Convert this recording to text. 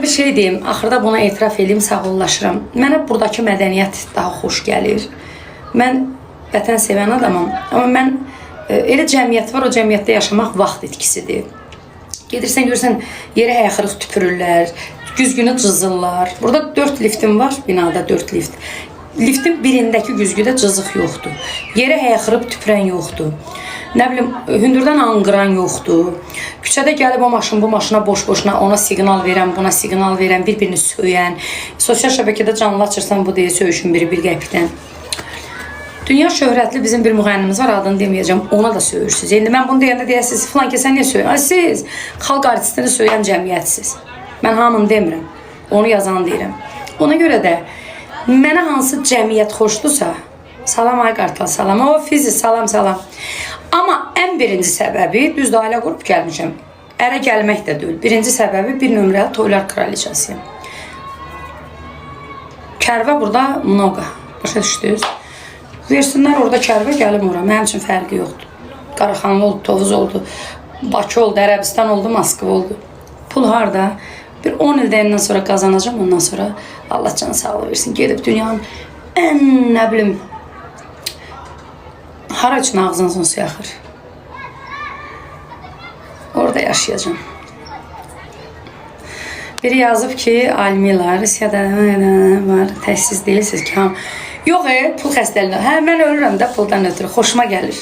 bir şey deyim, axırda buna etiraf edeyim, sağollaşıram. Mənə buradakı mədəniyyət daha xoş gəlir. Mən vətən sevən adamım, amma mən elə cəmiyyət var, o cəmiyyətdə yaşamaq vaxt etkisidir. Gedirsən, görürsən, yerə ayaqırıq tüpürürlər, güzgünü cızırlar. Burada 4 liftim var, binada 4 lift. Liftin birindəki güzgüdə cızıq yoxdur. Yerə ayaqırıb tüpürən yoxdur. Nə bilim, hündürdən anqıran yoxdur. Küçədə gəlib o maşın bu maşına boş-boşuna ona siqnal verən, buna siqnal verən, bir-birini söyən. Sosial şəbəkədə canlı açırsan bu deyə söyüşün biri bir qəpikdən. Dünya şöhrətli bizim bir müğənnimiz var, adını deməyəcəm, ona da söyürsünüz. İndi mən bunu deyəndə deyəsiniz, filan kəsən niyə söyün? Siz xalq artistini söyən cəmiyyətsiz. Mən hamını demirəm, onu yazan deyirəm. Ona görə də mənə hansı cəmiyyət xoşdursa, salam ay qartal, salam, o fizi, salam, salam. Amma ən birinci səbəbi, düzdür, ailə qrup gəlmişəm, ərə gəlmək də deyil. Birinci səbəbi bir nömrəli toylar kraliçasıyım. Kərvə burada mnoqa, başa düşdünüz? Versinlər orada kərvə, gəlim ora, mənim üçün fərqi yoxdur. Qaraxanlı oldu, Tovuz oldu, Bakı oldu, Ərəbistan oldu, Moskva oldu. Pul harada? Bir 10 ildən sonra qazanacağım, ondan sonra Allah canı sağlığı versin. Gedib dünyanın ən, nə bilim, hara üçün ağzınızın su yaxır? Orada yaşayacağım. Biri yazıb ki, alimiyyələr, Rusiyada var, təhsiz deyilsiniz ki, yox, pul xəstəliyini. Hə, mən ölürəm də puldan ötürü, xoşuma gəlir.